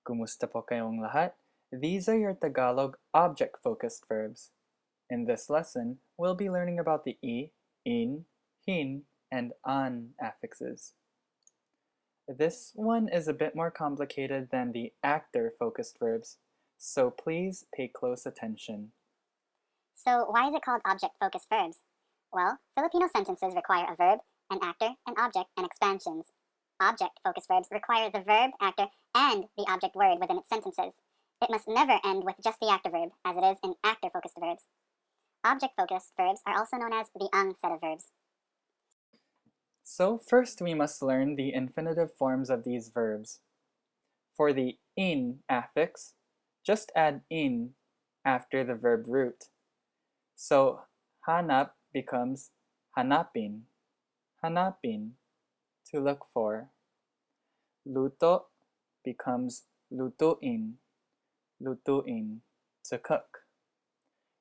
Kumusta po kayong lahat? These are your Tagalog object-focused verbs. In this lesson, we'll be learning about the I, in, hin, and an affixes. This one is a bit more complicated than the actor-focused verbs, so please pay close attention. So why is it called object-focused verbs? Well, Filipino sentences require a verb, an actor, an object, and expansions. Object-focused verbs require the verb, actor, and the object word within its sentences. It must never end with just the actor verb, as it is in actor-focused verbs. Object-focused verbs are also known as the ang set of verbs. So first we must learn the infinitive forms of these verbs. For the in affix, just add in after the verb root. So hanap becomes hanapin, hanapin, to look for. Luto becomes lutuin, lutuin, to cook.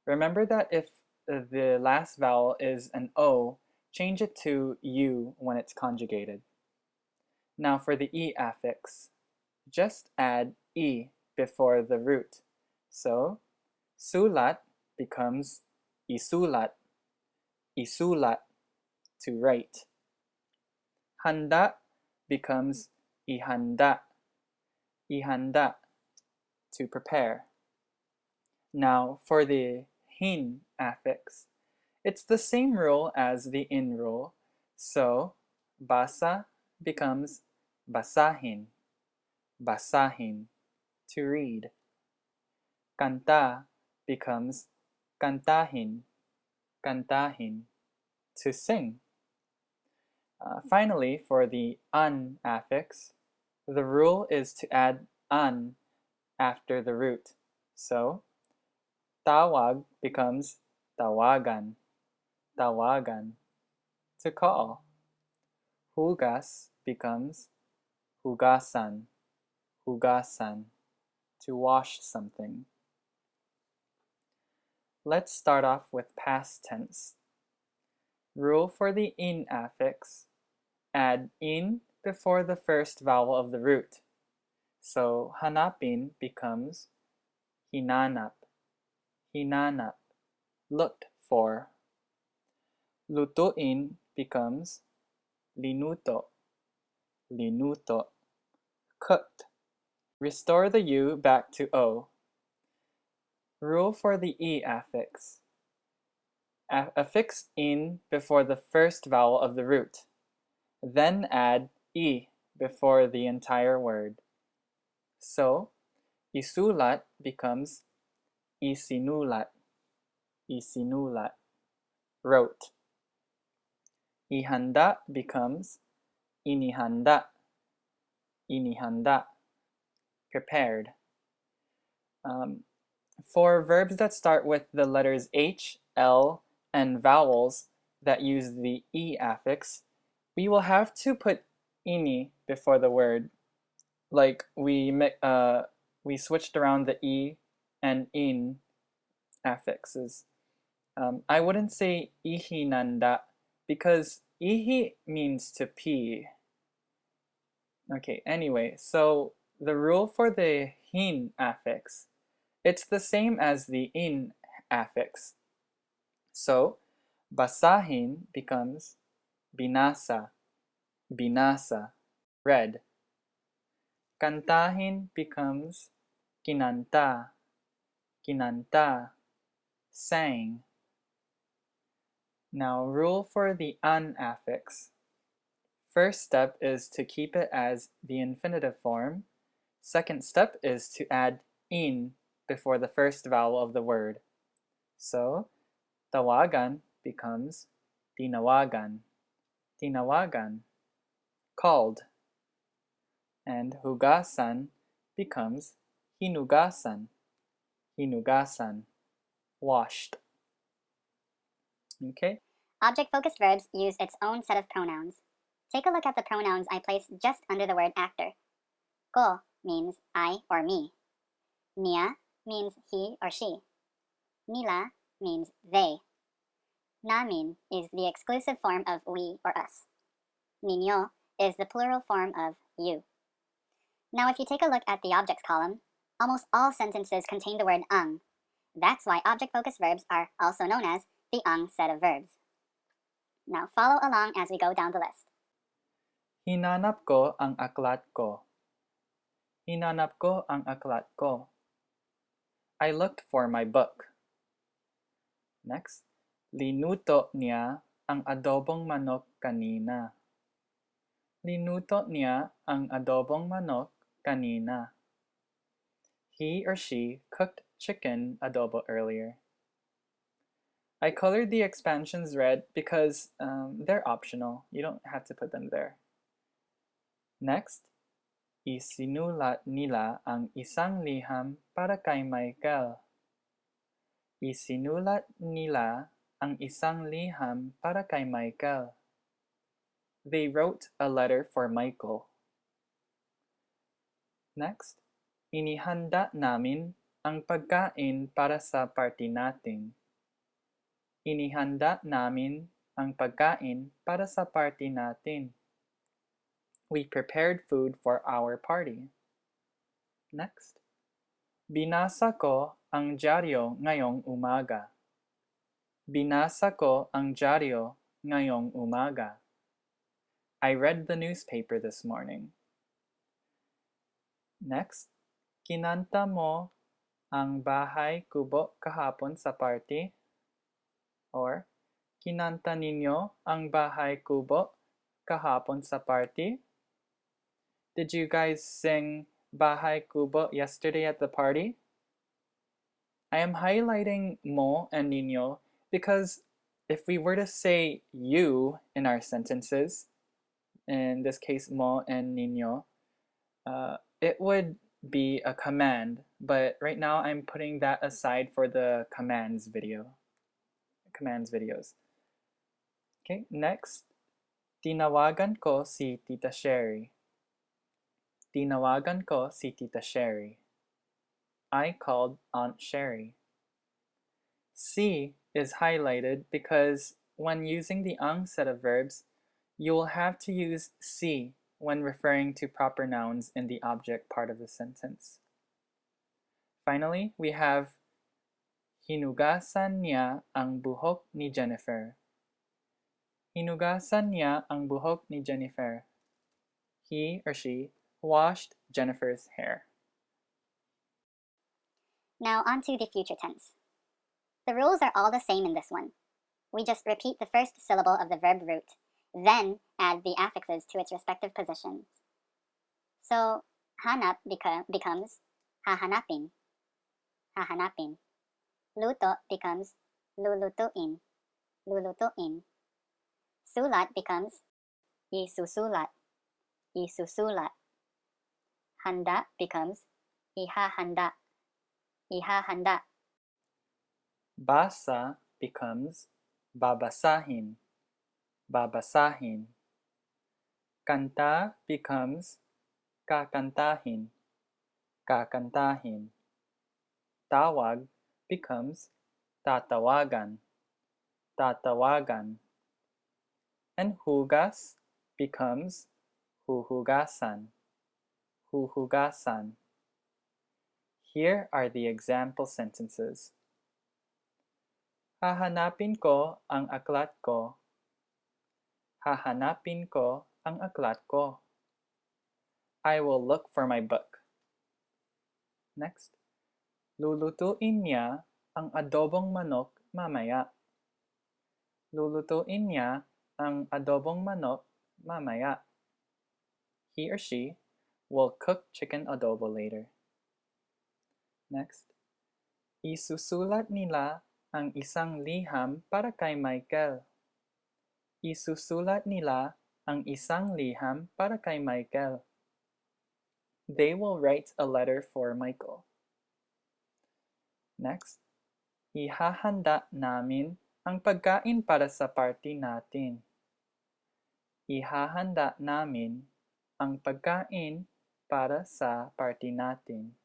Remember that if the last vowel is an O, change it to U when it's conjugated. Now for the E affix, just add E before the root. So sulat becomes isulat, isulat, to write. Handa becomes ihanda, ihanda, to prepare. Now for the hin affix, it's the same rule as the in rule, so basa becomes basahin, basahin, to read. Kanta becomes kantahin, kantahin, to sing. Finally, for the an affix, the rule is to add an after the root. So, tawag becomes tawagan, tawagan, to call. Hugas becomes hugasan, hugasan, to wash something. Let's start off with past tense. Rule for the in affix, add in before the first vowel of the root. So hanapin becomes hinanap, hinanap, looked for. Lutuin becomes linuto, linuto, cooked. Restore the U back to O. Rule for the E affix. Affix in before the first vowel of the root. Then add E before the entire word. So, isulat becomes isinulat, isinulat, wrote. Ihanda becomes inihanda, inihanda, prepared. For verbs that start with the letters H, L, and vowels that use the E affix, we will have to put ini before the word. Like we switched around the E and in affixes. I wouldn't say ihinanda because ihi means to pee. Okay, anyway, so the rule for the hin affix, it's the same as the in affix. So, basahin becomes binasa, binasa, read. Kantahin becomes kinanta, kinanta, sang. Now, rule for the an affix. First step is to keep it as the infinitive form. Second step is to add in before the first vowel of the word. So, tawagan becomes tinawagan, tinawagan, called. And hugasan becomes hinugasan, hinugasan, washed. Okay? Object-focused verbs use its own set of pronouns. Take a look at the pronouns I placed just under the word actor. Ko means I or me. Niya means he or she. Nila means they. Namin is the exclusive form of we or us. Ninyo is the plural form of you. Now, if you take a look at the objects column, almost all sentences contain the word ang. That's why object-focused verbs are also known as the ang set of verbs. Now, follow along as we go down the list. Hinanap ko ang aklat ko. Hinanap ko ang aklat ko. I looked for my book. Next, linuto niya ang adobong manok kanina. Linuto niya ang adobong manok kanina. He or she cooked chicken adobo earlier. I colored the expansions red because they're optional. You don't have to put them there. Next, isinulat nila ang isang liham para kay Michael. Isinulat nila ang isang liham para kay Michael. They wrote a letter for Michael. Next, inihanda namin ang pagkain para sa party natin. Inihanda namin ang pagkain para sa party natin. We prepared food for our party. Next, binasa ko ang dyaryo ngayong umaga. Binasa ko ang dyaryo ngayong umaga. I read the newspaper this morning. Next, kinanta mo ang bahay kubo kahapon sa party? Or, kinanta ninyo ang bahay kubo kahapon sa party? Did you guys sing bahay kubo yesterday at the party? I am highlighting mo and ninyo because if we were to say you in our sentences, in this case mo and ninyo, it would be a command, but right now I'm putting that aside for the commands videos. Okay, next, tinawagan ko si Tita Sherry. Tinawagan ko si Tita Sherry. I called Aunt Sherry. Si is highlighted because when using the ang set of verbs, you will have to use si when referring to proper nouns in the object part of the sentence. Finally, we have hinugasan niya ang buhok ni Jennifer. Hinugasan niya ang buhok ni Jennifer. He or she washed Jennifer's hair. Now on to the future tense. The rules are all the same in this one. We just repeat the first syllable of the verb root, then add the affixes to its respective positions. So, hanap becomes hahanapin. Hahanapin. Luto becomes lulutuin. Lulutuin. Sulat becomes isusulat. Isusulat. Handa becomes ihahanda. Ihahanda. Basa becomes babasahin. Babasahin. Kanta becomes kakantahin. Kakantahin. Tawag becomes tatawagan. Tatawagan. And hugas becomes huhugasan. Huhugasan. Here are the example sentences. Hahanapin ko ang aklat ko. Hahanapin ko ang aklat ko. I will look for my book. Next. Lulutuin niya ang adobong manok mamaya. Lulutuin niya ang adobong manok mamaya. He or she will cook chicken adobo later. Next. Isusulat nila ang isang liham para kay Michael. Isusulat nila ang isang liham para kay Michael. They will write a letter for Michael. Next, ihahanda namin ang pagkain para sa party natin. Ihahanda namin ang pagkain para sa party natin.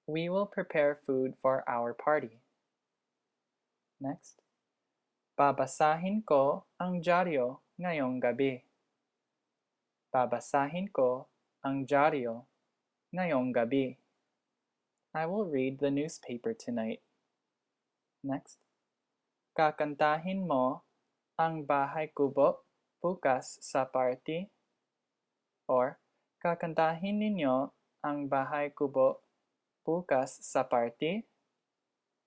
We will prepare food for our party. Next, babasahin ko ang dyaryo ngayong gabi. Babasahin ko ang dyaryo ngayong gabi. I will read the newspaper tonight. Next. Kakantahin mo ang bahay kubo bukas sa party? Or, kakantahin ninyo ang bahay kubo bukas sa party?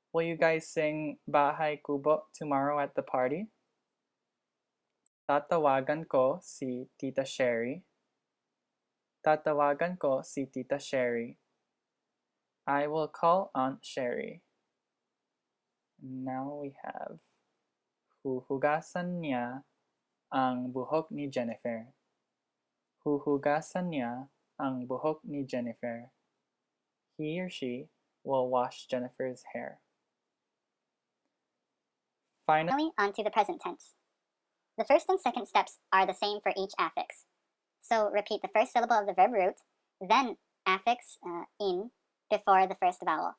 Will you guys sing bahay kubo tomorrow at the party? Tatawagan ko si Tita Sherry. Tatawagan ko si Tita Sherry. I will call Aunt Sherry. Now we have, huhugasan niya ang buhok ni Jennifer. Huhugasan niya ang buhok ni Jennifer. He or she will wash Jennifer's hair. Finally, on to the present tense. The first and second steps are the same for each affix. So repeat the first syllable of the verb root, then affix in before the first vowel.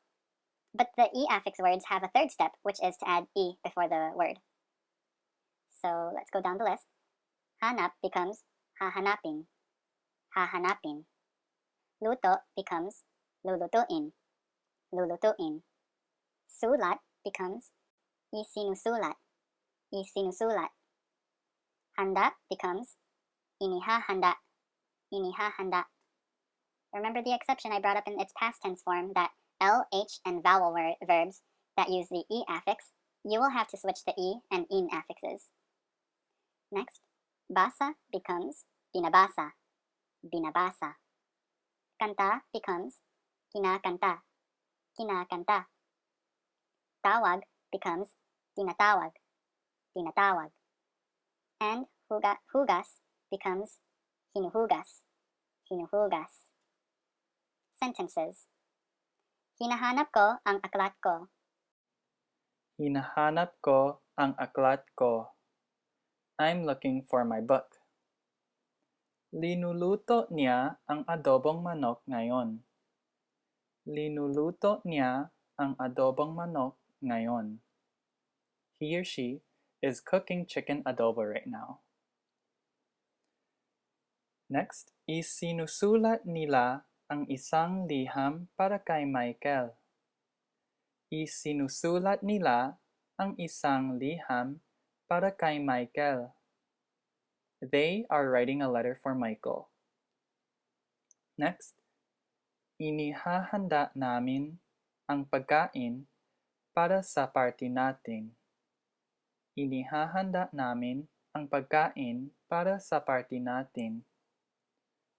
But the e-affix words have a third step, which is to add e before the word. So let's go down the list. Hanap becomes hahanapin. Hahanapin. Luto becomes lulutuin. Lulutuin. Sulat becomes isinusulat. Isinusulat. Handa becomes inihahanda. Inihahanda. Remember the exception I brought up in its past tense form that L, H, and vowel verbs that use the E affix, you will have to switch the E and in affixes. Next, basa becomes binabasa. Binabasa. Kanta becomes kinakanta. Kinakanta. Tawag becomes tinatawag. Tinatawag. And hugas becomes hinuhugas. Hinuhugas. Sentences. Hinahanap ko ang aklat ko. Hinahanap ko ang aklat ko. I'm looking for my book. Linuluto niya ang adobong manok ngayon. Linuluto niya ang adobong manok ngayon. He or she is cooking chicken adobo right now. Next, isinusulat nila ang isang liham para kay Michael. Isinusulat nila ang isang liham para kay Michael. They are writing a letter for Michael. Next, inihahanda namin ang pagkain para sa party natin. Inihahanda namin ang pagkain para sa party natin.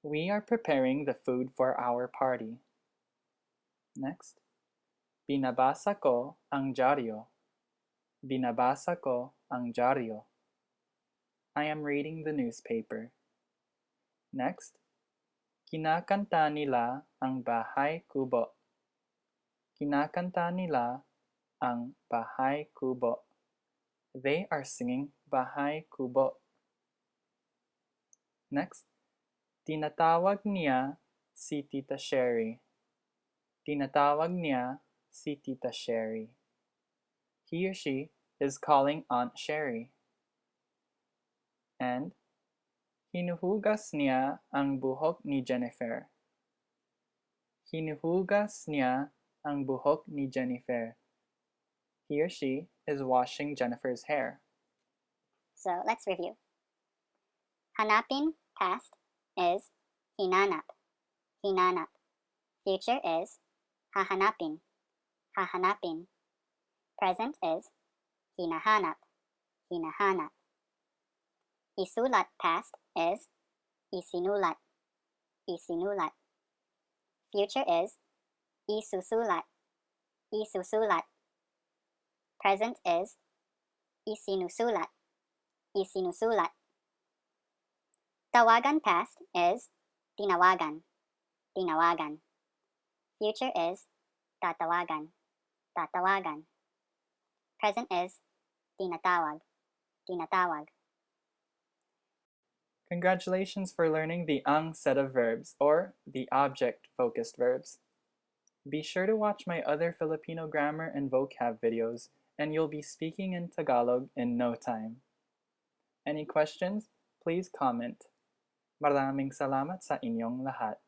We are preparing the food for our party. Next, binabasa ko ang dyaryo. Binabasa ko ang dyaryo. I am reading the newspaper. Next, kinakanta nila ang bahay kubo. Kinakanta nila ang bahay kubo. They are singing bahay kubo. Next, tinatawag niya si Tita Sherry. Tinatawag niya si Tita Sherry. He or she is calling Aunt Sherry. And hinuhugas niya ang buhok ni Jennifer. Hinuhugas niya ang buhok ni Jennifer. He or she is washing Jennifer's hair. So let's review. Hanapin, past, is hinanap. Hinanap. Future is hahanapin. Hahanapin. Present is hinahanap. Hinahanap. Isulat, past, is isinulat. Isinulat. Future is isusulat. Isusulat. Present is isinusulat. Isinusulat. Tawagan, past, is tinawagan. Tinawagan. Future is tatawagan. Tatawagan. Present is tinatawag. Tinatawag. Congratulations for learning the ang set of verbs, or the object-focused verbs. Be sure to watch my other Filipino grammar and vocab videos, and you'll be speaking in Tagalog in no time. Any questions? Please comment. Maraming salamat sa inyong lahat.